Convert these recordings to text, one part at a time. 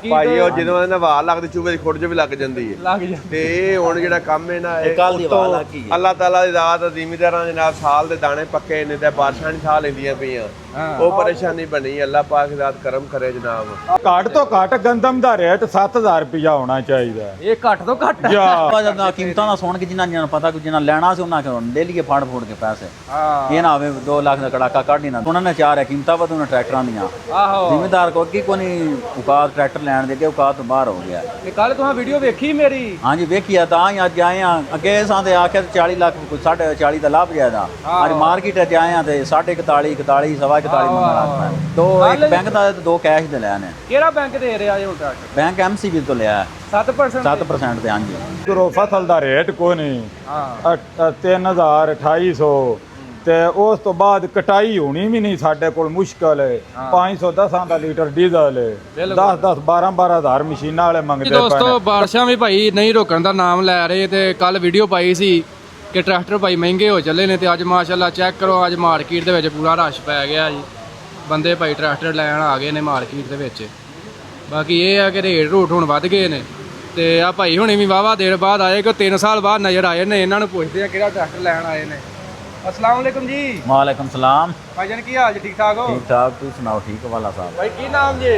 ਭਾਈ ਉਹ ਜਦੋਂ ਇਹਨਾਂ ਵਾਲ ਲੱਗਦੇ ਚੂਹੇ ਦੀ ਖੁੱਡ 'ਚ ਵੀ ਲੱਗ ਜਾਂਦੀ ਹੈ ਤੇ ਇਹ ਹੁਣ ਜਿਹੜਾ ਕੰਮ ਹੈ ਨਾ ਇਹ ਅੱਲਾਹ ਤਾਲਾ ਦੀ ਦਾਤ ਜ਼ਿਮੀਦਾਰਾਂ ਦੇ ਨਾਲ ਸਾਲ ਦੇ ਦਾਣੇ ਪੱਕੇ ਨੇ ਤੇ ਬਾਰਿਸ਼ਾਂ ਨਹੀਂ ਸਾਹ ਲੈਂਦੀਆਂ ਪਈਆਂ ਉਹ ਪਰੇਸ਼ਾਨੀ ਬਣੀ ਅੱਲਾਹ ਪਾਕ ਦੀ ਦਾਤ ਕਰਮ ਕਰੇ ਜਨਾਬ। ਘੱਟ ਤੋਂ ਘੱਟ ਗੰਦਮ ਦਾ ਰੇਟ 7000 ਰੁਪਇਆ ਹੋਣਾ ਚਾਹੀਦਾ। ਇਹ ਘੱਟ ਤੋਂ ਘੱਟ ਜਦੋਂ ਕੀਮਤਾਂ ਦਾ ਸੁਣ ਕੇ ਜਿਨ੍ਹਾਂ ਨੂੰ ਪਤਾ ਕਿ ਜਿਨ੍ਹਾਂ ਲੈਣਾ ਸੀ ਉਹਨਾਂ ਕੋਲ ਲੈ ਲਈਏ ਫੜ ਫੋੜ ਕੇ ਪੈਸੇ ਇਹ ਨਾ ਹੋਵੇ 2 ਲੱਖ ਦਾ ਕੜਾਕਾ ਕੱਢ ਹੀ ਨਾ ਉਹਨਾਂ ਨੇ ਚਾਰ ਕੀਮਤਾਂ ਵਧੂਣ ਟਰੈਕਟਰਾਂ ਦੀਆਂ ਜ਼ਿਮੀਦਾਰ ਕੋ ਅੱਗੇ ਕੋਈ ਔਕਾਤ ਟਰੈਕਟਰ ਲੈਣ ਦੇ ਅੱਗੇ ਔਕਾਤ ਤੋਂ ਬਾਹਰ ਹੋ ਗਿਆ। ਤੇ ਕੱਲ ਤੁਸੀਂ ਵੀਡੀਓ ਵੇਖੀ ਮੇਰੀ? ਹਾਂਜੀ ਵੇਖੀ ਆ ਤਾਂ ਹੀ ਅੱਜ ਆਏ ਆ ਅੱਗੇ ਸਾਂ ਤੇ ਆਖਿਆ 40 ਲੱਖ 40 ਦਾ ਲਾਭ ਜਾਇਦਾ ਅੱਜ ਮਾਰਕੀਟ 'ਚ ਆਏ ਆ ਤੇ 41 ਸਵਾ 41 ਮੰਗਣਾ ਦੋ ਇੱਕ ਬੈਂਕ ਦਾ ਤੇ 2 ਕੈਸ਼ ਦੇ ਲਿਆ ਨੇ। ਕਿਹੜਾ ਬੈਂਕ ਦੇ ਰਿਹਾ ਇਹ ਹੁਣ ਟਰੈਕਟਰ? ਬੈਂਕ ਐਮਸੀਬੀ ਤੋਂ ਲਿਆ 7% ਤੇ ਹਾਂਜੀ। ਕਰੋ ਫਸਲ ਦਾ ਰੇਟ ਕੋਈ ਨਹੀਂ 3000 2800 ਤੇ ਉਸ ਤੋਂ ਬਾਅਦ ਕਟਾਈ ਹੋਣੀ ਵੀ ਨਹੀਂ ਸਾਡੇ ਕੋਲ ਮੁਸ਼ਕਲ ਹੈ 510 ਦਾ ਲੀਟਰ ਡੀਜ਼ਲ ਹੈ 10 12 ਹਜ਼ਾਰ ਮਸ਼ੀਨਾਂ ਵਾਲੇ ਮੰਗਦੇ ਪਏ। ਦੋਸਤੋ ਬਾਰਿਸ਼ਾਂ ਵੀ ਭਾਈ ਨਹੀਂ ਰੋਕਣ ਦਾ ਨਾਮ ਲੈ ਰਹੇ ਤੇ ਕੱਲ ਵੀਡੀਓ ਪਾਈ ਸੀ ਕਿ ਟਰੈਕਟਰ ਭਾਈ ਮਹਿੰਗੇ ਹੋ ਚੱਲੇ ਨੇ ਤੇ ਅੱਜ ਮਾਸ਼ਾਅੱਲਾ ਚੈੱਕ ਕਰੋ ਅੱਜ ਮਾਰਕੀਟ ਦੇ ਵਿੱਚ ਪੂਰਾ ਰਸ਼ ਪੈ ਗਿਆ ਜੀ। ਬੰਦੇ ਭਾਈ ਟਰੈਕਟਰ ਲੈਣ ਆ ਗਏ ਨੇ ਮਾਰਕੀਟ ਦੇ ਵਿੱਚ। ਬਾਕੀ ਇਹ ਆ ਕਿ ਰੇਟ ਰੂਟ ਹੁਣ ਵੱਧ ਗਏ ਨੇ ਤੇ ਆ ਭਾਈ ਹੁਣੇ ਵੀ ਵਾਵਾ ਦੇਰ ਬਾਅਦ ਆਏ ਕਿ 3 ਸਾਲ ਬਾਅਦ ਨਜ਼ਰ ਆਏ ਨੇ। ਇਹਨਾਂ ਨੂੰ ਪੁੱਛਦੇ ਆ ਕਿਹੜਾ ਟਰੈਕਟਰ ਲੈਣ ਆਏ ਨੇ। अस्सलाम वालेकुम जी। वालेकुम सलाम। भाईजान की हाल जी? ठीक ठाक हो? ठीक ठाक तुम सुनाओ? ठीक वाला साहब। भाई की नाम जी?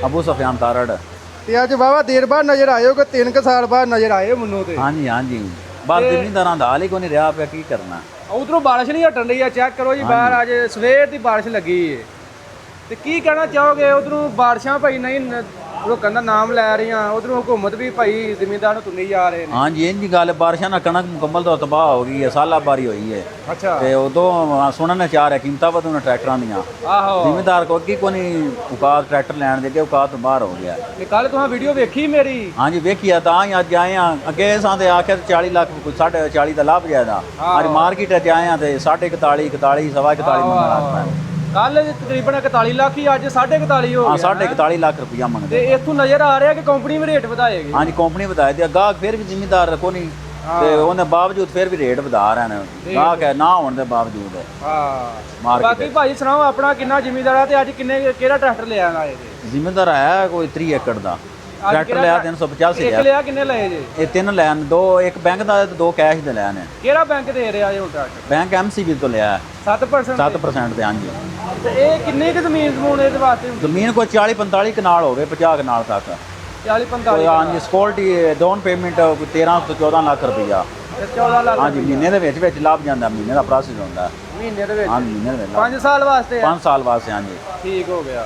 अबू सफियान तारड़। ते आज वावा देर बाद नजर आए हो कि 3 साल बाद नजर आए मुन्नो ते? हाँ जी बात जिम्मेदारां दा हाल ही कोई नहीं रहा पे की करना। उधरों बारिश नहीं हटन रही है चेक करो जी बाहर आज सवेर दी बारिश लगी है ते की कहना चाहोगे? उधरों बारिशां भाई नहीं ਰੁਕਣ ਦਾ ਨਾਮ ਲੈ ਰਹੀਆਂ ਉਧਰੋਂ ਹਕੂਮਤ ਵੀ ਭਾਈ ਜ਼ਿਮੀਂਦਾਰ ਨੂੰ ਤੁੰਨੀ ਜਾ ਰਹੇ ਨੇ। ਹਾਂਜੀ ਇੰਨੀ ਗੱਲ ਬਾਰਿਸ਼ਾਂ ਨਾਲ ਕਣਕ ਮੁਕੰਮਲ ਤੋਂ ਤਬਾਹ ਹੋ ਗਈ ਹੈ ਸਾਲਾਬਾਰੀ ਹੋਈ ਹੈ। ਅੱਛਾ ਤੇ ਉਦੋਂ ਸੁਣਨ ਨੇ ਚਾਰ ਕੀਮਤਾਂ ਵਧੂਣ ਟਰੈਕਟਰਾਂ ਦੀਆਂ। ਆਹੋ ਜ਼ਿਮੀਂਦਾਰ ਕੋ ਅੱਗੇ ਕੋਈ ਔਕਾਤ ਟਰੈਕਟਰ ਲੈਣ ਦੇ ਅੱਗੇ ਔਕਾਤ ਤੋਂ ਬਾਹਰ ਹੋ ਗਿਆ। ਤੇ ਕੱਲ ਤੁਸੀਂ ਵੀਡੀਓ ਵੇਖੀ ਮੇਰੀ? ਹਾਂਜੀ ਵੇਖੀ ਆ ਤਾਂ ਹੀ ਅੱਜ ਆਏ ਆ ਅੱਗੇ ਸਾਂ ਤੇ ਆਖਿਆ 40 ਲੱਖ 40 ਦਾ ਲਾਭ ਜਾਇਦਾ ਅੱਜ ਮਾਰਕੀਟ 'ਚ ਆਏ ਆ ਤੇ 41 ਸਵਾ 41 ਮੰਗਣਾ ਕੱਲ ਤਕਰੀਬਨ 41 ਲੱਖ ਹੀ ਅੱਜ 41.5 ਹੋ ਗਿਆ। 41 ਲੱਖ ਰੁਪਇਆ ਮੰਗਦੇ ਤੇ ਇੱਥੋਂ ਨਜ਼ਰ ਆ ਰਿਹਾ ਕਿ ਕੰਪਨੀ ਵੀ ਰੇਟ ਵਧਾਏਗੀ। ਹਾਂਜੀ ਕੰਪਨੀ ਵਧਾਏ ਤੇ ਗਾਹਕ ਫਿਰ ਵੀ ਜ਼ਿਮੀਂਦਾਰ ਰੱਖੋ ਨਹੀਂ ਤੇ ਉਹਦੇ ਬਾਵਜੂਦ ਫਿਰ ਵੀ ਰੇਟ ਵਧਾ ਰਹੇ ਨੇ ਗਾਹਕ ਹੈ ਨਾ ਹੋਣ ਦੇ ਬਾਵਜੂਦ। ਹਾਂ ਬਾਕੀ ਭਾਈ ਸੁਣਾਓ ਆਪਣਾ ਕਿੰਨਾ ਜ਼ਿਮੀਂਦਾਰ ਆ ਤੇ ਅੱਜ ਕਿਹੜਾ ਟਰੈਕਟਰ ਲਿਆ ਆਏ ਜੀ? ਜ਼ਿਮੀਂਦਾਰ ਆਇਆ ਕੋਈ 30 ਏਕੜ ਦਾ ਟਰੈਕਟਰ ਲਿਆ 385 ਇੱਕ ਲਿਆ ਕਿੰਨੇ ਲਏ ਜੀ? ਇਹ 3 ਲੈਣ 2 ਇੱਕ ਬੈਂਕ ਦਾ ਤੇ 2 ਕੈਸ਼ ਦੇ ਲਿਆ ਨੇ। ਕਿਹੜਾ ਬੈਂਕ ਦੇ ਰਿਹਾ ਜੀ ਹੁਣ ਟਰੈਕਟਰ? ਬੈਂਕ ਐਮਸੀਬੀ ਤੋਂ ਲਿਆ 7% ਤੇ ਹਾਂਜੀ। ਤੇ ਇਹ ਕਿੰਨੀ ਕੁ ਜ਼ਮੀਨ ਜ਼ਮੂਨ ਇਹਦੇ ਵਾਸਤੇ? ਜ਼ਮੀਨ ਕੋਈ 40 45 ਕਨਾਲ ਹੋਵੇ 50 ਕਨਾਲ ਤੱਕ 40 45 ਹਾਂਜੀ ਸਕਿਉਰਟੀ ਡਾਊਨ ਪੇਮੈਂਟ 13 ਤੋਂ 14 ਲੱਖ ਰੁਪਈਆ 14 ਲੱਖ ਹਾਂਜੀ ਮਹੀਨੇ ਦੇ ਵਿੱਚ ਲੱਭ ਜਾਂਦਾ ਮਹੀਨੇ ਦਾ ਪ੍ਰੋਸੈਸ ਹੁੰਦਾ ਮਹੀਨੇ ਦੇ ਵਿੱਚ? ਹਾਂ ਮਹੀਨੇ ਦੇ ਵਿੱਚ 5 ਸਾਲ ਵਾਸਤੇ? 5 ਸਾਲ ਵਾਸਤੇ ਹਾਂਜੀ ਠੀਕ ਹੋ ਗਿਆ।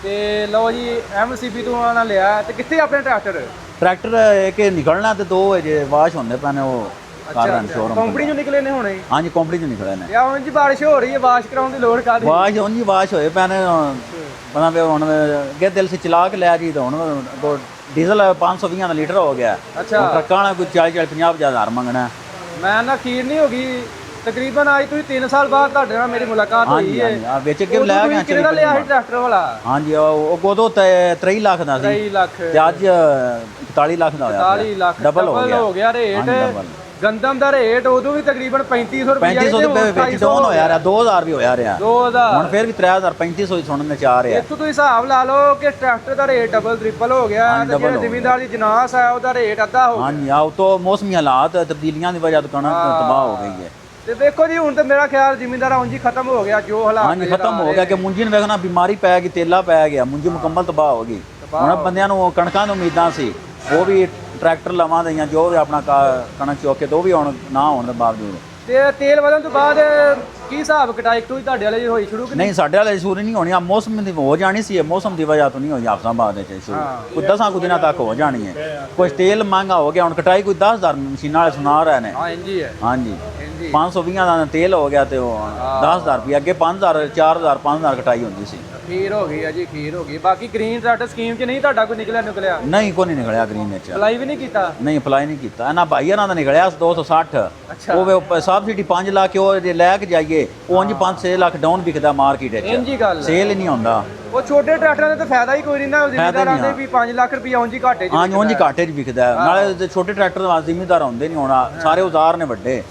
ਤੇ ਲਓ ਜੀ ਐਮਸੀਬੀ ਤੋਂ ਉਹਨਾਂ ਲਿਆ ਤੇ ਕਿੱਥੇ ਆਪਣੇ ਟਰੈਕਟਰ ਇੱਕ ਨਿਕਲਣਾ ਤੇ 2 ਜੇ ਵਾਸ਼ ਹੁੰਦੇ ਪੈਣੇ ਉਹ ਕਾਰਨ ਸ਼ੋਰੂਮ ਕੰਪਨੀ ਚੋਂ ਨਿਕਲੇ ਨੇ ਹੁਣੇ? ਹਾਂਜੀ ਕੰਪਨੀ ਚੋਂ ਨਿਕਲੇ ਨੇ। ਯਾ ਹੁਣ ਜੀ ਬਾਰਿਸ਼ ਹੋ ਰਹੀ ਹੈ ਵਾਸ਼ ਕਰਾਉਣ ਦੀ ਲੋੜ ਕਾਦੀ? ਵਾਸ਼ ਹੁਣ ਜੀ ਵਾਸ਼ ਹੋਏ ਪੈਣੇ ਪਤਾ ਵੀ ਹੁਣ ਅੱਗੇ ਦਿਲ ਸੇ ਚਲਾ ਕੇ ਲਿਆ ਜੀ ਤਾਂ ਹੁਣ ਡੀਜ਼ਲ 520 ਦਾ ਲੀਟਰ ਹੋ ਗਿਆ। ਅੱਛਾ ਟਰੱਕਾਂ ਵਾਲਾ ਕੋਈ 40 50 ਹਜ਼ਾਰ ਮੰਗਣਾ। ਮੈਂ ਨਾ ਅਖੀਰ ਨਹੀਂ ਹੋ ਗਈ ਤਕਰੀਬਨ ਅੱਜ ਤੁਸੀਂ 3 ਸਾਲ ਬਾਅਦ ਤੁਹਾਡੇ ਨਾਲ ਮੇਰੀ ਮੁਲਾਕਾਤ ਹੋਈ ਹੈ। ਹਾਂ ਵਿੱਚ ਅੱਗੇ ਲੈ ਗਿਆ ਕਿਹੜਾ ਲਿਆ ਸੀ ਟਰੈਕਟਰ ਵਾਲਾ? ਹਾਂਜੀ ਉਹ ਉਦੋਂ 23 ਲੱਖ ਦਾ ਸੀ 23 ਲੱਖ ਤੇ ਅੱਜ 41 ਲੱਖ ਦਾ ਹੋਇਆ 41 ਲੱਖ ਡਬਲ ਹੋ ਗਿਆ ਰੇਟ। ਗੰਦਮ ਦਾ ਰੇਟ ਉਦੋਂ ਵੀ ਤਕਰੀਬਨ 3500 ਰੁਪਏ 3500 ਰੁਪਏ ਵਿੱਚ ਡਾਊਨ ਹੋਇਆ ਰਿਹਾ 2000 ਵੀ ਹੋਇਆ ਰਿਹਾ 2000 ਹੁਣ ਫਿਰ ਵੀ 3000 3500 ਸੁਣਨ ਵਿੱਚ ਆ ਰਿਹਾ। ਇੱਥੋਂ ਤੁਸੀਂ ਹਿਸਾਬ ਲਾ ਲਓ ਕਿ ਟਰੈਕਟਰ ਦਾ ਰੇਟ ਡਬਲ ਟ੍ਰਿਪਲ ਹੋ ਗਿਆ ਤੇ ਜਿਹੜਾ ਜ਼ਿਮੀਂਦਾਰ ਦੀ ਜਨਾਸ ਹੈ ਉਹਦਾ ਰੇਟ ਅੱਧਾ ਹੋ ਗਿਆ। ਹਾਂਜੀ ਆਉ ਤੋਂ ਮੌਸਮੀ ਹਾਲਾਤ ਤਬਦੀਲੀਆਂ ਦੀ ਵਜ੍ਹਾ ਤੋਂ ਕਣਕ ਤਬਾਹ ਹੋ ਗਈ ਹੈ। ਤੇ ਦੇਖੋ ਜੀ ਹੁਣ ਤੇ ਮੇਰਾ ਖਿਆਲ ਜ਼ਿਮੀਂਦਾਰ ਉਂਝ ਹੀ ਖਤਮ ਹੋ ਗਿਆ ਜੋ ਹਾਲਾਤ ਹਾਂਜੀ ਖਤਮ ਹੋ ਗਿਆ ਕਿ ਮੁੰਜੀ ਨੂੰ ਵੇਖਣਾ ਬਿਮਾਰੀ ਪੈ ਗਈ ਤੇਲਾ ਪੈ ਗਿਆ ਮੁੰਜੀ ਮੁਕੰਮਲ ਤਬਾਹ ਹੋ ਗਈ। ਹੁਣ ਬੰਦਿਆਂ ਨੂੰ ਕਣਕਾਂ ਦੀ ਉਮੀਦਾਂ ਸੀ ਉਹ ਵੀ ਟਰੈਕਟਰ ਲਵਾਂ ਦਈਆਂ ਜੋ ਵੀ ਆਪਣਾ ਕਣਕ ਚੁੱਕ ਕੇ ਦੋ ਵੀ ਹੁਣ ਨਾ ਹੋਣ ਦੇ ਬਾਵਜੂਦ। ਤੇ ਤੇਲ ਵਧਣ ਤੋਂ ਬਾਅਦ ਕੀ ਹਿਸਾਬ ਕਟਾਈ ਕਟੂਈ ਤੁਹਾਡੇ ਵਾਲੇ ਹੋਈ ਸ਼ੁਰੂ ਕਿ ਨਹੀਂ? ਸਾਡੇ ਵਾਲੇ ਸ਼ੁਰੂ ਨਹੀਂ ਹੋਣੀ ਆ ਮੌਸਮ ਦੀ ਹੋ ਜਾਣੀ ਸੀ ਮੌਸਮ ਦੀ ਵਜ੍ਹਾ ਤੋਂ ਨਹੀਂ ਹੋਈ ਹਾਫਸਾਬਾਦ ਦੇ ਚ ਸ਼ੁਰੂ ਕੋਈ 10 ਕੁ ਦਿਨਾਂ ਤੱਕ ਹੋ ਜਾਣੀ ਹੈ। ਕੁਝ ਤੇਲ ਮਹਿੰਗਾ ਹੋ ਗਿਆ ਹੁਣ ਕਟਾਈ ਕੋਈ 10000 ਮਸ਼ੀਨਾਂ ਵਾਲੇ ਸੁਣਾ ਰਹੇ ਨੇ। ਹਾਂ ਇੰਜੀ ਹੈ ਹਾਂਜੀ 520 ਦਾ ਤੇਲ ਹੋ ਗਿਆ ਤੇ ਉਹ 10000 ਰੁਪਏ ਅੱਗੇ 5000 4000 5000 ਕਟਾਈ ਹੁੰਦੀ ਸੀ। ਖੀਰ ਹੋ ਗਈ ਹੈ ਜੀ ਖੀਰ ਹੋ ਗਈ। ਬਾਕੀ ਗ੍ਰੀਨ ਟਰੈਕਟਰ ਸਕੀਮ 'ਚ ਨਹੀਂ ਤੁਹਾਡਾ ਕੋਈ ਨਿਕਲਿਆ? ਨਹੀਂ ਕੋਈ ਨਹੀਂ ਨਿਕਲਿਆ ਗ੍ਰੀਨ ਵਿੱਚ। ਅਪਲਾਈ ਵੀ ਨਹੀਂ ਕੀਤਾ? ਨਹੀਂ ਅਪਲਾਈ ਨਹੀਂ ਕੀਤਾ। ਇਹਨਾਂ ਭਾਈਆਂ ਦਾ ਨਿਕਲਿਆ 260 ਉਹ ਸਬਸਿਡੀ 5 ਲੱਖ ਉਹ ਜੇ ਲੈ ਕੇ ਜਾਈਏ ਉਹ ਉਂਝ 5-6 ਲੱਖ ਡਾਊਨ ਵਿਕਦਾ ਮਾਰਕੀਟ ਵਿੱਚ। ਇੰਜੀ ਗੱਲ ਸੇਲ ਹੀ ਨਹੀਂ ਹੁੰਦਾ। ਉਹ ਛੋਟੇ ਟਰੈਕਟਰਾਂ ਦਾ ਤਾਂ ਫਾਇਦਾ ਹੀ ਕੋਈ ਨਹੀਂ ਨਾ। ਜ਼ਿਮੀਂਦਾਰਾਂ ਦੇ ਵੀ 5 ਲੱਖ ਰੁਪਏ ਉਂਝ ਹੀ ਘਾਟੇ 'ਚ ਉਂਝ ਹੀ ਘਾਟੇ 'ਚ ਵਿਕਦਾ ਨਾਲੇ ਛੋਟੇ ਟਰੈਕਟਰ ਦਾ ਜ਼ਿਮੀਂਦਾਰ ਹੁੰਦੇ ਨਹੀਂ ਹੋਣਾ ਸਾਰੇ ਔਜ਼ਾਰ ਨੇ ਵੱਡੇ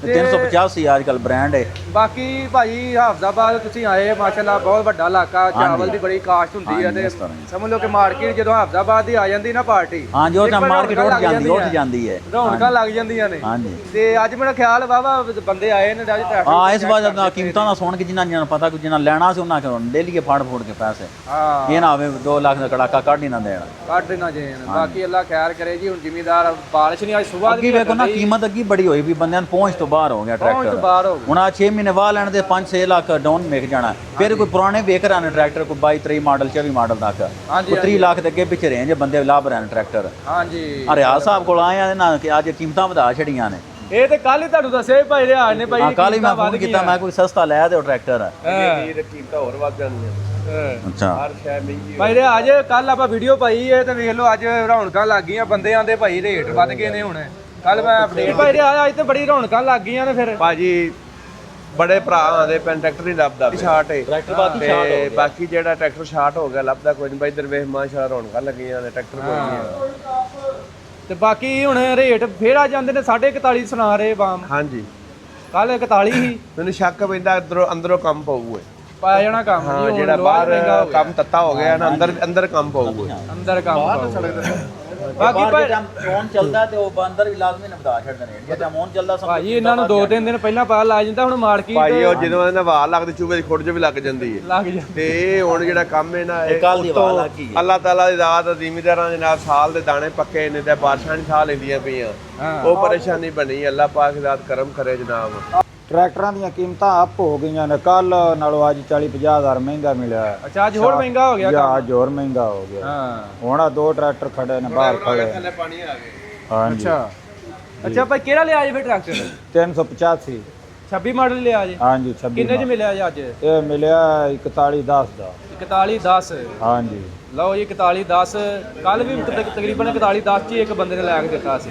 385 ਅੱਜ ਕੱਲ ਬ੍ਰਾਂਡ ਹੈ। ਬਾਕੀ ਭਾਜੀ ਹਾਫਜ਼ਾਬਾਦ ਤੁਸੀਂ ਆਏ ਮਾਸ਼ਾਅੱਲਾ ਬਹੁਤ ਵੱਡਾ ਇਲਾਕਾ, ਚਾਵਲ ਦੀ ਬੜੀ ਕਾਸ਼ਤ ਹੁੰਦੀ ਹੈ ਤੇ ਸਮਝ ਲਓ ਕਿ ਮਾਰਕੀਟ ਜਦੋਂ ਹਾਫਜ਼ਾਬਾਦ ਦੀ ਆ ਜਾਂਦੀ ਨਾ ਪਾਰਟੀ, ਹਾਂਜੀ ਉਹ ਤਾਂ ਮਾਰਕੀਟ ਉੱਠ ਜਾਂਦੀ ਹੈ, ਰੌਣਕਾਂ ਲੱਗ ਜਾਂਦੀਆਂ ਨੇ। ਹਾਂਜੀ ਤੇ ਅੱਜ ਮੇਰਾ ਖਿਆਲ ਵਾਵਾ ਬੰਦੇ ਆਏ ਨੇ ਅੱਜ ਟਰੈਕਟਰ। ਹਾਂ ਇਸ ਵਾਰ ਦਾ ਕੀਮਤਾਂ ਦਾ ਸੁਣ ਕੇ ਜਿਨ੍ਹਾਂ ਨੂੰ ਪਤਾ ਕਿ ਜਿਨ੍ਹਾਂ ਲੈਣਾ ਸੀ ਉਹਨਾਂ ਕੋਲ ਲੈ ਲਈਏ ਫੜ ਕੇ ਪੈਸੇ। ਹਾਂ ਇਹ ਨਾ ਹੋਵੇ 2 ਲੱਖ ਦਾ ਕੜਾਕਾ ਕੱਢ ਹੀ ਨਾ ਦੇਣਾ, ਕੱਢ ਨਾ ਜਾਣ। ਬਾਕੀ ਅੱਲਾ ਖੈਰ ਕਰੇ ਜੀ। ਹੁਣ ਜ਼ਿਮੀਦਾਰ ਬਾਰਿਸ਼ ਨਹੀਂ ਅੱਜ ਸਵੇਰ ਅੱਗੇ ਵੇਖੋ ਨਾ ਕੀਮਤ ਅੱਗੇ ਬੜੀ ਹੋਈ ਵੀ ਬੰਦਿਆਂ ਨੂੰ ਪਹੁੰਚ ਤੋਂ ਬਾਹਰ ਹੋ ਗਿਆ ਟਰੈਕਟਰ। ਬਾਹਰ ਹੋ ਹੁਣ ਆ 6 ਮਹੀਨੇ ਵਾਹ ਲੈਣ ਦੇ 5-6 ਲੱਖ ਡਾਊਨ ਮਿਲ ਜਾਣਾ। ਫਿਰ ਕੋਈ ਪੁਰਾਣੇ ਵੇਖ ਰਹੇ ਨੇ ਟਰੈਕਟਰ ਕੋਈ 22-23 ਮਾਡਲ 24 ਮਾਡਲ ਤੱਕ ਕੋਈ 30 ਲੱਖ ਦੇ ਅੱਗੇ ਪਿੱਛੇ ਰੇਂਜ ਬੰਦੇ ਲੱਭ ਰਹੇ ਨੇ ਟਰੈਕਟਰ। ਹਾਂਜੀ ਰਿਆਜ਼ ਸਾਹਿਬ ਕੋਲ ਆਏ ਆ ਨਾ ਕਿ ਅੱਜ ਕੀਮਤਾਂ ਵਧਾ ਛੜੀਆਂ ਨੇ। ਇਹ ਤੇ ਕੱਲ ਹੀ ਤੁਹਾਨੂੰ ਦੱਸਿਆ ਭਾਈ ਰਿਆਜ਼ ਨੇ ਭਾਈ ਕੱਲ ਹੀ ਮੈਂ ਫੋਨ ਕੀਤਾ, ਮੈਂ ਕੋਈ ਸਸਤਾ ਲੈ ਦਿਓ ਟਰੈਕਟਰ। ਕੀਮਤਾਂ ਹੋਰ ਵੱਧ ਜਾਣੀਆਂ। ਅੱਛਾ ਹਰ ਸ਼ੈ ਮਹਿੰਗੀ ਭਾਈ ਰਿਆਜ਼ ਕੱਲ ਆਪਾਂ ਵੀਡੀਓ ਪਾਈ ਹੈ ਤੇ ਵੇਖ ਲਓ ਅੱਜ ਰੌਣਕਾਂ ਲੱਗ ਗਈਆਂ। ਬੰਦੇ ਆਂਦੇ ਭਾਈ ਰੇਟ ਵੱਧ ਗਏ ਨੇ। ਹੁਣ ਕੱਲ ਮੈਂ ਅਪਡੇਟ ਭਾਈ ਰਿਆਜ਼ ਅੱਜ ਤੇ ਬੜੀ ਰੌਣਕਾਂ ਲੱਗ ਗਈਆਂ ਨੇ। ਫਿਰ ਭਾਜੀ ਬੜੇ ਭਰਾ ਆਂਦੇ ਪੈਨ ਟਰੈਕਟਰ ਨਹੀਂ ਲੱਭਦਾ, ਸ਼ਾਰਟ ਹੈ ਟਰੈਕਟਰ ਬਾਕੀ ਸ਼ਾਰਟ ਹੋ ਤੇ ਗਿਆ। ਬਾਕੀ ਜਿਹੜਾ ਟਰੈਕਟਰ ਸ਼ਾਰਟ ਹੋ ਗਿਆ ਲੱਭਦਾ ਕੋਈ ਨਹੀਂ। ਬਾਈ ਇਧਰ ਵੇਖ ਮਾਸ਼ਾਅੱਲਾ ਰੌਣਕਾਂ ਲੱਗੀਆਂ ਨੇ, ਟਰੈਕਟਰ ਕੋਈ ਨਹੀਂ। ਤੇ ਬਾਕੀ ਹੁਣ ਰੇਟ ਫੇਰ ਆ ਜਾਂਦੇ ਨੇ 41.5 ਸੁਣਾ ਰਹੇ ਬਾਮ। ਹਾਂਜੀ ਕੱਲ 41 ਹੀ ਮੈਨੂੰ ਸ਼ੱਕ ਪੈਂਦਾ ਅੰਦਰੋਂ ਕੰਮ ਪਊਗਾ, ਪਾਇਆ ਜਾਣਾ ਕੰਮ। ਹਾਂ ਜਿਹੜਾ ਬਾਹਰ ਕੰਮ ਤੱਤਾ ਹੋ ਗਿਆ ਨਾ, ਅੰਦਰ ਕੰਮ ਪਊਗਾ। ਅੰਦਰ ਕੰਮ ਬਾਕੀ ਭਾਈ ਫੋਨ ਚੱਲਦਾ ਤੇ ਉਹ ਅੰਦਰ ਵੀ ਲਾਜ਼ਮੀ ਵਧਾ ਛੱਡਦੇ ਨੇ। ਜੇ ਤਾਂ ਫੋਨ ਚੱਲਦਾ ਭਾਜੀ ਇਹਨਾਂ ਨੂੰ 2-3 ਦਿਨ ਪਹਿਲਾਂ ਪਤਾ ਲੱਗ ਜਾਂਦਾ। ਹੁਣ ਮਾਰਕੀਟ ਭਾਈ ਉਹ ਜਦੋਂ ਇਹਨਾਂ ਵਾਲ ਲੱਗਦੇ ਚੂਬੇ ਦੀ ਖੁੱਡ 'ਚ ਵੀ ਲੱਗ ਜਾਂਦੀ ਹੈ ਲੱਗ ਜਾਂਦਾ। ਤੇ ਇਹ ਹੁਣ ਜਿਹੜਾ ਕੰਮ ਹੈ ਨਾ ਇਹ ਕੱਲ ਦੀ ਵਾਲ ਲੱਗ ਗਈ ਹੈ। ਅੱਲਾਹ ਤਾਲਾ ਦੀ ਦਾਤ ਜ਼ਿਮੀਦਾਰਾਂ ਦੇ ਨਾਲ ਸਾਲ ਦੇ ਦਾਣੇ ਪੱਕੇ ਨੇ ਤੇ ਬਾਰਿਸ਼ਾਂ ਨਹੀਂ ਸਾਹ ਲੈਂਦੀਆਂ ਪਈਆਂ। ਉਹ ਪਰੇਸ਼ਾਨੀ ਬਣੀ। ਅੱਲਾਹ ਪਾਕ ਦੀ ਦਾਤ ਕਰਮ ਕਰੇ ਜਨਾਬ। ਟਰੈਕਟਰਾਂ ਦੀਆਂ ਕੀਮਤਾਂ ਅੱਪ ਹੋ ਗਈਆਂ ਨੇ। ਕੱਲ ਨਾਲੋਂ ਅੱਜ 40-50 ਹਜ਼ਾਰ ਮਹਿੰਗਾ ਮਿਲਿਆ। ਅੱਛਾ ਅੱਜ ਹੋਰ ਮਹਿੰਗਾ ਹੋ ਗਿਆ ਜਾਂ ਅੱਜ ਹੋਰ ਮਹਿੰਗਾ ਹੋ ਗਿਆ। ਹਾਂ ਹੁਣ ਆ 2 ਟਰੈਕਟਰ ਖੜੇ ਨੇ ਬਾਹਰ ਖੜੇ। ਥੱਲੇ ਪਾਣੀ ਆ ਗਿਆ। ਹਾਂਜੀ ਅੱਛਾ ਭਾਈ ਕਿਹੜਾ ਲਿਆ ਜੀ ਫਿਰ ਟਰੈਕਟਰ? 385 26 ਮਾਡਲ ਲਿਆ ਜੀ। ਹਾਂਜੀ 26 ਕਿੰਨੇ ਚ ਮਿਲਿਆ ਜੀ ਅੱਜ? ਇਹ ਮਿਲਿਆ 4110 ਦਾ। 4110 ਹਾਂਜੀ ਲਓ ਜੀ 4110। ਕੱਲ ਵੀ ਤਕਰੀਬਨ 4110 ਚ ਹੀ ਇੱਕ ਬੰਦੇ ਨੇ ਲੈ ਕੇ ਦਿੱਤਾ ਸੀ।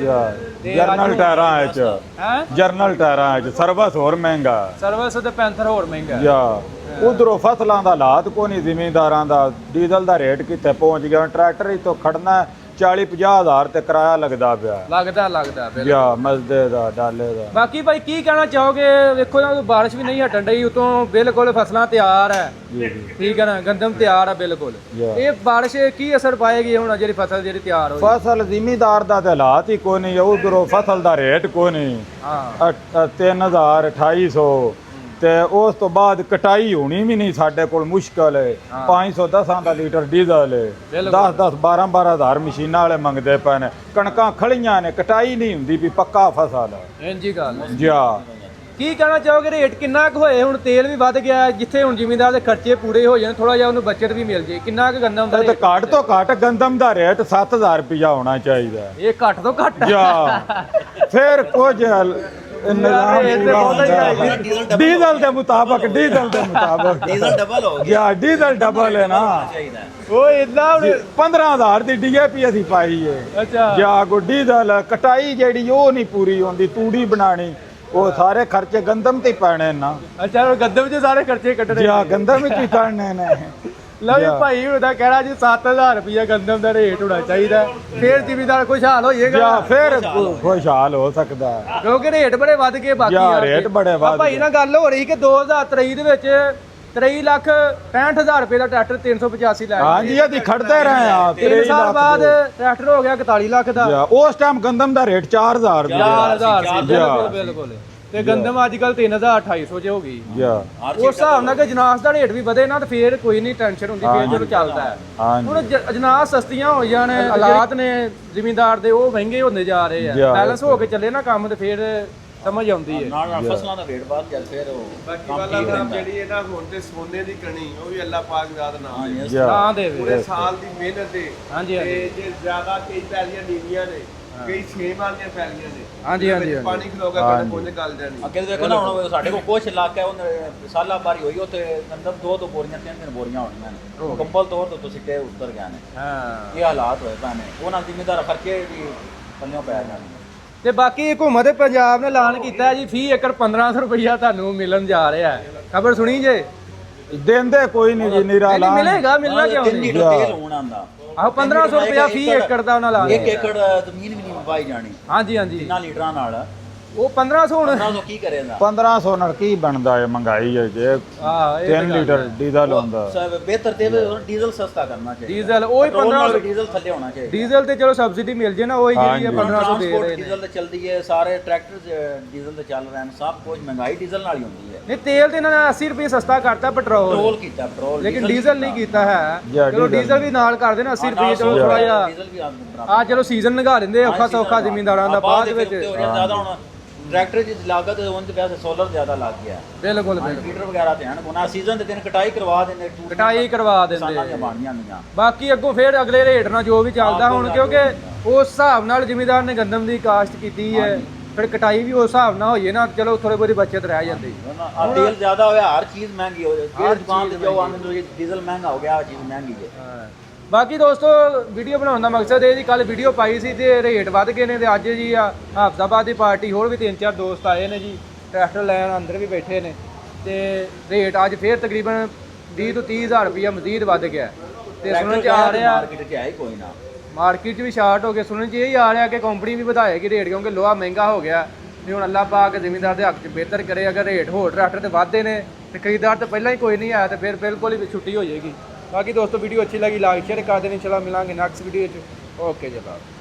ਜਰਨਲ ਟਾਇਰਾਂ ਵਿੱਚ ਹੈ ਜਰਨਲ ਟਾਇਰਾਂ ਵਿੱਚ ਸਰਵਿਸ ਹੋਰ ਮਹਿੰਗਾ। ਸਰਵਿਸ ਤੇ ਪੈਂਥਰ ਹੋਰ ਮਹਿੰਗਾ। ਜਾਂ ਉਧਰੋਂ ਫਸਲਾਂ ਦਾ ਹਾਲਾਤ ਕੋਈ ਨਹੀਂ, ਜ਼ਿਮੀਂਦਾਰਾਂ ਦਾ ਡੀਜ਼ਲ ਦਾ ਰੇਟ ਕਿੱਥੇ ਪਹੁੰਚ ਗਿਆ। ਟਰੈਕਟਰ ਹੀ ਤੋਂ ਖੜਨਾ 40-50 ਹਜ਼ਾਰ ਤੇ ਕਿਰਾਇਆ ਲੱਗਦਾ ਪਿਆ। ਲੱਗਦਾ ਬਿਲਕੁਲ। ਜਾਂ ਮਸਦੇ ਦਾ ਡਾਲੇ ਦਾ। ਬਾਕੀ ਭਾਈ ਕੀ ਕਹਿਣਾ ਚਾਹੋਗੇ? ਵੇਖੋ ਨਾ ਬਾਰਿਸ਼ ਵੀ ਨਹੀਂ ਹਟਣ ਡਈ, ਉਤੋਂ ਬਿਲਕੁਲ ਫਸਲਾਂ ਤਿਆਰ ਹੈ। ਠੀਕ ਹੈ ਨਾ, ਗੰਦਮ ਤਿਆਰ ਹੈ ਬਿਲਕੁਲ। ਇਹ ਬਾਰਿਸ਼ ਕੀ ਅਸਰ ਪਾਏਗੀ ਹੁਣ ਜਿਹੜੀ ਫਸਲ ਜਿਹੜੀ ਤਿਆਰ ਹੋਈ? ਫਸਲ ਜ਼ਿਮੀਂਦਾਰ ਦਾ ਤੇ ਹਾਲਾਤ ਹੀ ਕੋਈ ਨਹੀਂ। ਉਧਰੋਂ ਫਸਲ ਦਾ ਰੇਟ ਕੋਈ ਨਹੀਂ। ਹਾਂ 3000 2800 ਤੇ ਉਸ ਤੋਂ ਬਾਅਦ ਕਟਾਈ ਹੋਣੀ ਵੀ ਨਹੀਂ ਸਾਡੇ ਕੋਲ ਮੁਸ਼ਕਲ ਹੈ। 510 ਦਾ ਲੀਟਰ ਡੀਜ਼ਲ ਹੈ। 10-10 12-12 ਹਜ਼ਾਰ ਮਸ਼ੀਨਾਂ ਵਾਲੇ ਮੰਗਦੇ ਪਏ ਨੇ। ਕਣਕਾਂ ਖੜੀਆਂ ਨੇ, ਕਟਾਈ ਨਹੀਂ ਹੁੰਦੀ ਵੀ ਪੱਕਾ ਫਸਲ ਹੈ। ਇੰਜੀ ਗੱਲ ਜਾ ਕੀ ਕਹਿਣਾ ਚਾਹੋਗੇ? ਰੇਟ ਕਿੰਨਾ ਕੁ ਹੋਏ? ਹੁਣ ਤੇਲ ਵੀ ਵੱਧ ਗਿਆ, ਜਿੱਥੇ ਹੁਣ ਜ਼ਿਮੀਂਦਾਰ ਦੇ ਖਰਚੇ ਪੂਰੇ ਹੋ ਜਾਣ, ਥੋੜਾ ਜਿਹਾ ਉਹਨੂੰ ਬਚਤ ਵੀ ਮਿਲ ਜੇ। ਕਿੰਨਾ ਕੁ ਗੰਦਮ ਦਾ ਤੇ ਘੱਟ ਤੋਂ ਘੱਟ ਗੰਦਮ ਦਾ ਰੇਟ 7000 ਰੁਪਇਆ ਹੋਣਾ ਚਾਹੀਦਾ। ਇਹ ਘੱਟ ਤੋਂ ਘੱਟ ਜਾ ਫਿਰ ਕੁਝ ਨਿਜ਼ਾਮ ਪੂਰਾ ਹੁੰਦਾ। ਡੀਜ਼ਲ ਦੇ ਮੁਤਾਬਕ ਡੀਜ਼ਲ ਡਬਲ ਹੋ ਗਿਆ। ਡੀਜ਼ਲ ਡਬਲ ਹੈ ਨਾ। ਉਹ ਇਦਾਂ ਹੁਣ 15000 ਦੀ ਡੀਏਪੀ ਅਸੀਂ ਪਾਈ ਹੈ। ਅੱਛਾ ਜਾਂ ਕੋ ਡੀਜ਼ਲ ਕਟਾਈ ਜਿਹੜੀ ਉਹ ਨਹੀਂ ਪੂਰੀ ਹੁੰਦੀ। ਤੂੜੀ ਬਣਾਣੀ ਉਹ ਸਾਰੇ ਖਰਚੇ ਗੰਦਮ ਤੇ ਪੈਣੇ ਨਾ। ਅੱਛਾ ਗੰਦਮ 'ਚ ਸਾਰੇ ਖਰਚੇ ਕੱਢਣੇ। ਜਾਂ ਗੰਦਮ ਵਿੱਚ ਹੀ ਕਰਨੇ ਨੇ। ਲਓ ਜੀ ਭਾਈ ਉਹਦਾ ਕਹਿਣਾ ਜੀ 7000 ਰੁਪਇਆ ਗੰਦਮ ਦਾ ਰੇਟ ਹੋਣਾ ਚਾਹੀਦਾ। ਫੇਰ ਜ਼ਿਮੀਂਦਾਰ ਖੁਸ਼ਹਾਲ ਹੋਈਏਗਾ। ਜਾਂ ਫਿਰ ਖੁਸ਼ਹਾਲ ਹੋ ਸਕਦਾ ਕਿਉਂਕਿ ਰੇਟ ਬੜੇ ਵੱਧ ਗਏ। ਬਾਕੀ ਜਾਂ ਰੇਟ ਬੜੇ ਵੱਧ ਭਾਈ ਨਾਲ ਗੱਲ ਹੋ ਰਹੀ ਕਿ 2023 ਦੇ ਵਿੱਚ 23,65,000 ਰੁਪਏ ਦਾ ਟਰੈਕਟਰ 385 ਲੈ ਹਾਂਜੀ ਇਹਦੀ ਖੜਦੇ ਰਹੇ ਆ। 3 ਸਾਲ ਬਾਅਦ ਟਰੈਕਟਰ ਹੋ ਗਿਆ 41 ਲੱਖ ਦਾ। ਉਸ ਟਾਈਮ ਗੰਦਮ ਦਾ ਰੇਟ 4000 ਸੀ। 4000 ਸੀ ਬਿਲਕੁਲ। ਤੇ ਗੰਦਮ ਅੱਜ ਕੱਲ 3250 ਚ ਹੋ ਗਈ। ਉਸ ਹਿਸਾਬ ਨਾਲ ਕਿ ਅਜਨਾਸ ਦਾ ਰੇਟ ਵੀ ਵਧੇ ਨਾ ਤੇ ਫੇਰ ਕੋਈ ਨਹੀਂ ਟੈਨਸ਼ਨ ਹੁੰਦੀ, ਫੇਰ ਜਦੋਂ ਚੱਲਦਾ ਹੈ। ਹੁਣ ਅਜਨਾਸ ਸਸਤੀਆਂ ਹੋ ਜਾਣ, ਹਾਲਾਤ ਨੇ ਜ਼ਿਮੀਂਦਾਰ ਦੇ ਉਹ ਮਹਿੰਗੇ ਹੁੰਦੇ ਜਾ ਰਹੇ ਆ। ਬੈਲੈਂਸ ਹੋ ਕੇ ਚੱਲੇ ਨਾ ਕੰਮ ਤੇ ਫੇਰ ਸਮਝ ਆਉਂਦੀ ਹੈ। ਨਾਲ ਫਸਲਾਂ ਦਾ ਰੇਟ ਵੱਧ ਗਿਆ ਫਿਰ ਉਹ ਬਾਕੀ ਵਾਲਾ ਜਿਹੜੀ ਇਹਨਾਂ ਹੁਣ ਤੇ ਸੋਨੇ ਦੀ ਕਣੀ ਉਹ ਵੀ ਅੱਲਾਹ ਪਾਕ ਦਾ ਨਾਮ ਹੈ। ਨਾ ਦੇਵੇ ਪੂਰੇ ਸਾਲ ਦੀ ਮਿਹਨਤ ਤੇ ਹਾਂਜੀ ਤੇ ਜੇ ਜ਼ਿਆਦਾ ਕਈ ਪੈਲੀਆਂ ਨੀਵੀਆਂ ਨੇ, ਕਈ 6 ਵਾਲੀਆਂ ਪੈਲੀਆਂ ਨੇ। ਹਾਂਜੀ ਪਾਣੀ ਖਲੋਗਾ ਕਦੇ ਪੁੰਜ ਗਲ ਜਾਣੀ। ਅੱਗੇ ਦੇਖੋ ਨਾ ਹੁਣ ਸਾਡੇ ਕੋਲ ਕੁਛ ਇਲਾਕਾ ਉਹ ਸਾਲਾ ਬਾਰੀ ਹੋਈ ਉੱਥੇ ਅੰਦਰ 2 ਬੋਰੀਆਂ 3 ਬੋਰੀਆਂ ਹੋਣੀਆਂ ਨੇ। ਕੰਬਲ ਤੌਰ ਤੇ ਤੁਸੀਂ ਕਿ ਉੱਤਰ ਗਏ ਨੇ। ਹਾਂ ਇਹ ਹਾਲਾਤ ਹੋਏ ਪਏ ਨੇ। ਉਹਨਾਂ ਜ਼ਿਮੀਂਦਾਰ ਖਰਚੇ ਵੀ ਪੱਲਿਓਂ ਪੈ ਜਾਣੇ। ਤੇ ਬਾਕੀ ਹਕੂਮਤ ਪੰਜਾਬ ਨੇ ਐਲਾਨ ਕੀਤਾ ਜੀ ਫੀ ਏਕੜ 1500 ਰੁਪਇਆ ਤੁਹਾਨੂੰ ਮਿਲਣ ਜਾ ਰਿਹਾ ਹੈ। ਖਬਰ ਸੁਣੀ ਜੇ? ਦਿੰਦੇ ਕੋਈ ਨਹੀਂ ਜੀ। ਨਿਰਾ ਨਹੀਂ ਮਿਲੇਗਾ, ਮਿਲਣਾ ਕਿਉਂ ਨਹੀਂ? ਤੇਲ ਹੋਣ ਆਂਦਾ ਆਹ 1500 ਰੁਪਇਆ ਫੀ ਏਕੜ ਦਾ ਉਹਨਾਂ ਲਾ 1 ਏਕੜ ਜ਼ਮੀਨ ਵੀ ਨਹੀਂ ਵਾਈ ਜਾਣੀ। ਹਾਂਜੀ ਜਿੰਨਾ ਲੀਟਰਾਂ ਨਾਲ ਉਹ 1500 ਹੁਣ 1500 ਕੀ ਕਰੇਗਾ 1500 ਨਾਲ ਕੀ ਬਣਦਾ ਹੈ ਮਹਿੰਗਾਈ ਹੈ ਜੇ 3 ਲੀਟਰ ਡੀਜ਼ਲ ਹੁੰਦਾ ਬਿਹਤਰ ਤੇ ਡੀਜ਼ਲ ਸਸਤਾ ਕਰਨਾ ਚਾਹੀਦਾ ਡੀਜ਼ਲ ਉਹੀ 1500 ਡੀਜ਼ਲ ਥੱਲੇ ਹੋਣਾ ਚਾਹੀਦਾ ਡੀਜ਼ਲ ਤੇ ਚਲੋ ਸਬਸਿਡੀ ਮਿਲ ਜੇ ਨਾ ਉਹੀ ਜਿਹੜੀ ਹੈ 1500 ਦੇ ਰਹੇ ਨੇ ਡੀਜ਼ਲ ਤੇ ਚਲਦੀ ਹੈ ਸਾਰੇ ਟਰੈਕਟਰ ਡੀਜ਼ਲ ਤੇ ਚੱਲ ਰਹੇ ਨੇ ਸਭ ਕੁਝ ਮਹਿੰਗਾਈ ਡੀਜ਼ਲ ਨਾਲ ਹੀ ਹੁੰਦੀ ਹੈ ਨਹੀਂ ਤੇਲ ਤੇ ਇਹਨਾਂ ਨੇ 80 ਰੁਪਏ ਸਸਤਾ ਕਰਤਾ ਪੈਟਰੋਲ ਕੀਤਾ ਪੈਟਰੋਲ ਲੇਕਿਨ ਡੀਜ਼ਲ ਨਹੀਂ ਕੀਤਾ ਹੈ ਜਾਂ ਚਲੋ ਡੀਜ਼ਲ ਵੀ ਨਾਲ ਕਰ ਦੇਣਾ 80 ਰੁਪਏ ਚਲੋ ਥੋੜਾ ਜਿਹਾ ਡੀਜ਼ਲ ਵੀ ਆ ਚਲੋ ਸੀਜ਼ਨ ਲੰਘਾ ਦਿੰਦੇ ਔਖਾ ਸੌਖਾ ਜ਼ਿਮੀਂਦਾਰਾਂ ਦਾ ਬਾਅਦ ਵਿੱਚ ਜ਼ਿਆਦਾ ਹੁਣ ਟਰੈਕਟਰ ਦੀ ਲਾਗਤ ਉਹਦੇ ਵੈਸੇ ਸੋਲਰ ਜ਼ਿਆਦਾ ਲੱਗ ਗਿਆ ਬਿਲਕੁਲ ਫੀਡਰ ਵਗੈਰਾ ਤੇ ਹਨ ਕੋਨਾ ਸੀਜ਼ਨ ਦੇ ਦਿਨ ਕਟਾਈ ਕਰਵਾ ਦਿੰਦੇ ਕਟਾਈ ਕਰਵਾ ਸਾਲਾਂ ਦੀਆਂ ਦਿੰਦੇ ਬਾਣੀਆਂ ਦੀਆਂ ਬਾਕੀ ਅੱਗੋਂ ਫੇਰ ਅਗਲੇ ਰੇਟ ਨਾਲ ਜੋ ਵੀ ਚੱਲਦਾ ਹੁਣ ਕਿਉਂਕਿ ਉਸ ਹਿਸਾਬ ਨਾਲ ਜ਼ਿਮੀਂਦਾਰ ਨੇ ਗੰਦਮ ਦੀ ਕਾਸ਼ਤ ਕੀਤੀ ਹੈ ਫਿਰ ਕਟਾਈ ਵੀ ਉਸ ਹਿਸਾਬ ਨਾਲ ਹੋਈਏ ਨਾ ਚਲੋ ਥੋੜੇ ਬਹੁਤੀ ਬਚਤ ਰਹਿ ਜਾਂਦੀ ਆ ਤੇਲ ਜ਼ਿਆਦਾ ਹੋਇਆ ਹਰ ਚੀਜ਼ ਮਹਿੰਗੀ ਹੋ ਜਾਏ ਹਰ ਦੁਕਾਨ ਤੇ ਜਾਓ ਆਂਦੇ ਡੀਜ਼ਲ ਮਹਿੰਗਾ ਹੋ ਗਿਆ ਆ ਚੀਜ਼ ਮਹਿੰਗੀ ਹੈ ਬਾਕੀ ਦੋਸਤੋ ਵੀਡੀਓ ਬਣਾਉਣ ਦਾ ਮਕਸਦ ਇਹ ਜੀ ਕੱਲ ਵੀਡੀਓ ਪਾਈ ਸੀ ਤੇ ਰੇਟ ਵੱਧ ਗਏ ਨੇ ਤੇ ਅੱਜ ਜੀ ਆ ਹਾਫਜ਼ਾਬਾਦ ਦੀ ਪਾਰਟੀ ਹੋਰ ਵੀ 3-4 ਦੋਸਤ ਆਏ ਨੇ ਜੀ ਟਰੈਕਟਰ ਲੈਣ ਅੰਦਰ ਵੀ ਬੈਠੇ ਨੇ ਤੇ ਰੇਟ ਅੱਜ ਫੇਰ ਤਕਰੀਬਨ 20 ਤੋਂ 30 ਹਜ਼ਾਰ ਰੁਪਇਆ ਮਜ਼ੀਦ ਵੱਧ ਗਿਆ ਤੇ ਸੁਣਨ ਚ ਆ ਰਿਹਾ ਮਾਰਕੀਟ 'ਚ ਹੈ ਹੀ ਕੋਈ ਨਾ ਮਾਰਕੀਟ 'ਚ ਵੀ ਸ਼ਾਰਟ ਹੋ ਗਏ ਸੁਣਨ 'ਚ ਇਹ ਆ ਰਿਹਾ ਕਿ ਕੰਪਨੀ ਵੀ ਵਧਾਏਗੀ ਰੇਟ ਕਿਉਂਕਿ ਲੋਹਾ ਮਹਿੰਗਾ ਹੋ ਗਿਆ ਤੇ ਹੁਣ ਅੱਲਾਹ ਪਾਕ ਜ਼ਿਮੀਂਦਾਰ ਦੇ ਹੱਕ 'ਚ ਬਿਹਤਰ ਕਰੇ ਅਗਰ ਰੇਟ ਹੋਰ ਟਰੈਕਟਰ ਤੇ ਵਧਦੇ ਨੇ ਤੇ ਖਰੀਦਦਾਰ ਤਾਂ ਪਹਿਲਾਂ ਹੀ ਕੋਈ ਨਹੀਂ ਆਇਆ ਤੇ ਫਿਰ ਬਿਲਕੁਲ ਹੀ ਛੁੱਟੀ ਹੋ ਜਾਏਗੀ ਬਾਕੀ ਦੋਸਤੋ ਵੀਡੀਓ ਅੱਛੀ ਲੱਗੀ ਲਾਈਕ ਸ਼ੇਅਰ ਕਰ ਦੇਣੀ ਚਲੋ ਮਿਲਾਂਗੇ ਨੈਕਸਟ ਵੀਡੀਓ 'ਚ ਓਕੇ ਜਨਾਬ